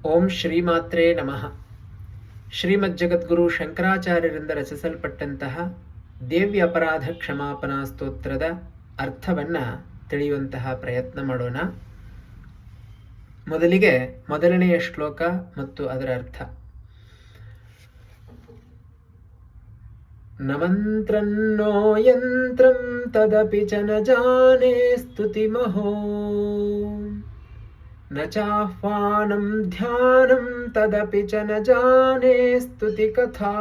ಓಂ ಶ್ರೀಮಾತ್ರೇ ನಮಃ. ಶ್ರೀಮದ್ ಜಗದ್ಗುರು ಶಂಕರಾಚಾರ್ಯರಿಂದ ರಚಿಸಲ್ಪಟ್ಟಂತಹ ದೇವ್ಯ ಅಪರಾಧ ಕ್ಷಮಾಪನಾ ಸ್ತೋತ್ರದ ಅರ್ಥವನ್ನು ತಿಳಿಯುವಂತಹ ಪ್ರಯತ್ನ ಮಾಡೋಣ. ಮೊದಲಿಗೆ ಮೊದಲನೆಯ ಶ್ಲೋಕ ಮತ್ತು ಅದರ ಅರ್ಥ. ನ ಮಂತ್ರನ್ನೋ ಯಂತ್ರಂ ತದಪಿ ಚ ನ ಜಾನೇ ಸ್ತುತಿಮಹೋ ನ ಚಾಹ್ವಾನಂ ಧ್ಯಾನಂ ತದಪಿ ಚ ನ ಜಾನೇ ಸ್ತುತಿ ಕಥಾ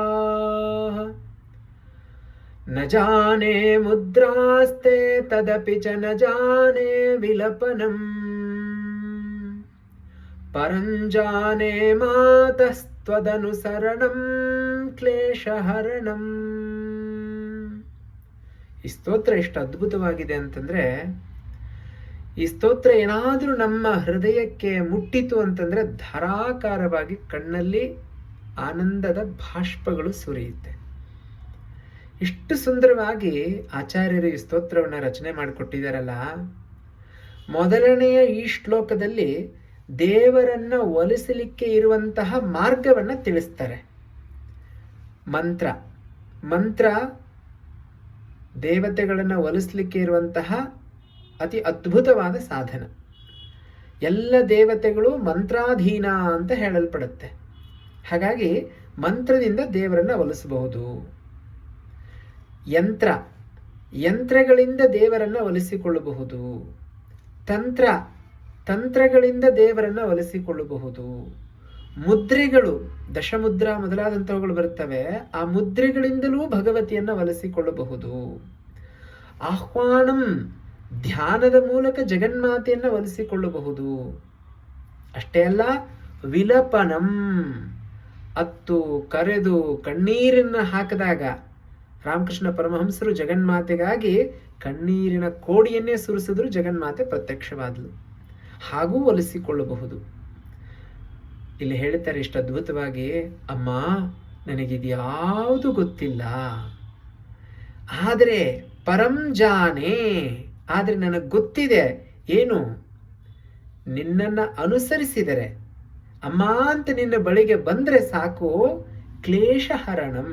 ನ ಜಾನೇ ಮುದ್ರಾಸ್ತೆ ತದಪಿ ಚ ನ ಜಾನೇ ವಿಲಪನಂ ಪರಂಜಾನೇ ಮಾತಸ್ತ್ವದನುಸರಣಂ ಕ್ಲೇಶಹರಣಂ. ಈ ಸ್ತೋತ್ರ ಎಷ್ಟು ಅದ್ಭುತವಾಗಿದೆ ಅಂತಂದ್ರೆ, ಈ ಸ್ತೋತ್ರ ಏನಾದರೂ ನಮ್ಮ ಹೃದಯಕ್ಕೆ ಮುಟ್ಟಿತು ಅಂತಂದ್ರೆ ಧಾರಾಕಾರವಾಗಿ ಕಣ್ಣಲ್ಲಿ ಆನಂದದ ಭಾಷ್ಪಗಳು ಸುರಿಯುತ್ತೆ. ಇಷ್ಟು ಸುಂದರವಾಗಿ ಆಚಾರ್ಯರು ಈ ಸ್ತೋತ್ರವನ್ನು ರಚನೆ ಮಾಡಿಕೊಟ್ಟಿದ್ದಾರಲ್ಲ. ಮೊದಲನೆಯ ಈ ಶ್ಲೋಕದಲ್ಲಿ ದೇವರನ್ನ ಒಲಿಸಲಿಕ್ಕೆ ಇರುವಂತಹ ಮಾರ್ಗವನ್ನು ತಿಳಿಸ್ತಾರೆ. ಮಂತ್ರ ದೇವತೆಗಳನ್ನು ಒಲಿಸಲಿಕ್ಕೆ ಇರುವಂತಹ ಅತಿ ಅದ್ಭುತವಾದ ಸಾಧನ. ಎಲ್ಲ ದೇವತೆಗಳು ಮಂತ್ರಾಧೀನ ಅಂತ ಹೇಳಲ್ಪಡುತ್ತೆ. ಹಾಗಾಗಿ ಮಂತ್ರದಿಂದ ದೇವರನ್ನ ಒಲಿಸಬಹುದು. ಯಂತ್ರಗಳಿಂದ ದೇವರನ್ನ ಒಲಿಸಿಕೊಳ್ಳಬಹುದು. ತಂತ್ರಗಳಿಂದ ದೇವರನ್ನ ಒಲಿಸಿಕೊಳ್ಳಬಹುದು. ಮುದ್ರೆಗಳು, ದಶಮುದ್ರಾ ಮೊದಲಾದಂಥವುಗಳು ಬರುತ್ತವೆ. ಆ ಮುದ್ರೆಗಳಿಂದಲೂ ಭಗವತಿಯನ್ನ ಒಲಿಸಿಕೊಳ್ಳಬಹುದು. ಆಹ್ವಾನಂ, ಧ್ಯಾನದ ಮೂಲಕ ಜಗನ್ಮಾತೆಯನ್ನ ಒಲಿಸಿಕೊಳ್ಳಬಹುದು. ಅಷ್ಟೇ ಅಲ್ಲ, ವಿಲಪನಂ, ಅತ್ತು ಕರೆದು ಕಣ್ಣೀರನ್ನ ಹಾಕಿದಾಗ ರಾಮಕೃಷ್ಣ ಪರಮಹಂಸರು ಜಗನ್ಮಾತೆಗಾಗಿ ಕಣ್ಣೀರಿನ ಕೋಡಿಯನ್ನೇ ಸುರಿಸಿದ್ರು, ಜಗನ್ಮಾತೆ ಪ್ರತ್ಯಕ್ಷವಾದಳು. ಹಾಗೂ ಒಲಿಸಿಕೊಳ್ಳಬಹುದು. ಇಲ್ಲಿ ಹೇಳ್ತಾರೆ ಇಷ್ಟು ಅದ್ಭುತವಾಗಿ, ಅಮ್ಮ ನನಗಿದ್ಯಾವುದು ಗೊತ್ತಿಲ್ಲ, ಆದರೆ ಪರಂಜಾನೆ, ಆದರೆ ನನಗೆ ಗೊತ್ತಿದೆ. ಏನು? ನಿನ್ನನ್ನ ಅನುಸರಿಸಿದರೆ, ಅಮ್ಮ ಅಂತ ನಿನ್ನ ಬಳಿಗೆ ಬಂದ್ರೆ ಸಾಕು, ಕ್ಲೇಶಹರಣಂ,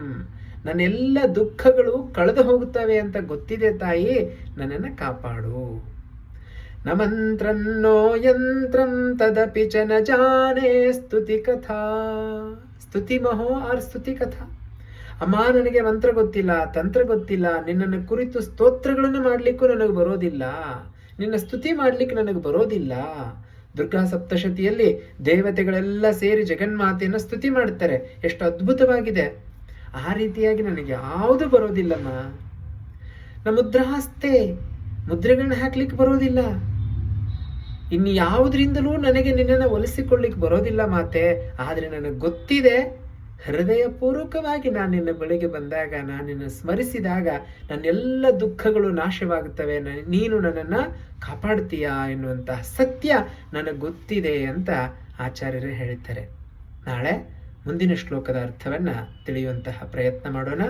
ನನ್ನೆಲ್ಲ ದುಃಖಗಳು ಕಳೆದು ಹೋಗುತ್ತವೆ ಅಂತ ಗೊತ್ತಿದೆ ತಾಯಿ, ನನ್ನನ್ನು ಕಾಪಾಡು. ನ ಮಂತ್ರನ್ನೋ ಯಂತ್ರಂ ತದಪಿ ಚ ನ ಜಾನೇ ಸ್ತುತಿ ಕಥಾ. ಸ್ತುತಿ ಮಹೋ ಆರ್ ಸ್ತುತಿ ಕಥಾ. ಅಮ್ಮ ನನಗೆ ಮಂತ್ರ ಗೊತ್ತಿಲ್ಲ, ತಂತ್ರ ಗೊತ್ತಿಲ್ಲ, ನಿನ್ನನ್ನು ಕುರಿತು ಸ್ತೋತ್ರಗಳನ್ನು ಮಾಡಲಿಕ್ಕೂ ನನಗೆ ಬರೋದಿಲ್ಲ, ನಿನ್ನ ಸ್ತುತಿ ಮಾಡಲಿಕ್ಕೆ ನನಗೆ ಬರೋದಿಲ್ಲ. ದುರ್ಗಾ ಸಪ್ತಶತಿಯಲ್ಲಿ ದೇವತೆಗಳೆಲ್ಲ ಸೇರಿ ಜಗನ್ಮಾತೆಯನ್ನು ಸ್ತುತಿ ಮಾಡ್ತಾರೆ. ಎಷ್ಟು ಅದ್ಭುತವಾಗಿದೆ. ಆ ರೀತಿಯಾಗಿ ನನಗೆ ಯಾವುದು ಬರೋದಿಲ್ಲಮ್ಮ. ನ ಮುದ್ರಾಸ್ತೆ, ಮುದ್ರೆಗಳನ್ನ ಹಾಕ್ಲಿಕ್ಕೆ ಬರೋದಿಲ್ಲ. ಇನ್ನು ಯಾವುದರಿಂದಲೂ ನನಗೆ ನಿನ್ನನ್ನು ಒಲಿಸಿಕೊಳ್ಳಿಕ್ಕೆ ಬರೋದಿಲ್ಲ ಮಾತೆ. ಆದರೆ ನನಗೆ ಗೊತ್ತಿದೆ, ಹೃದಯಪೂರ್ವಕವಾಗಿ ನಾನು ನಿನ್ನ ಬಳಿಗೆ ಬಂದಾಗ, ನಾನು ನಿನ್ನ ಸ್ಮರಿಸಿದಾಗ ನನ್ನೆಲ್ಲ ದುಃಖಗಳು ನಾಶವಾಗುತ್ತವೆ, ನೀನು ನನ್ನನ್ನು ಕಾಪಾಡ್ತೀಯಾ ಎನ್ನುವಂತಹ ಸತ್ಯ ನನಗೆ ಗೊತ್ತಿದೆ ಅಂತ ಆಚಾರ್ಯರು ಹೇಳ್ತಾರೆ. ನಾಳೆ ಮುಂದಿನ ಶ್ಲೋಕದ ಅರ್ಥವನ್ನು ತಿಳಿಯುವಂತಹ ಪ್ರಯತ್ನ ಮಾಡೋಣ.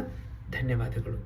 ಧನ್ಯವಾದಗಳು.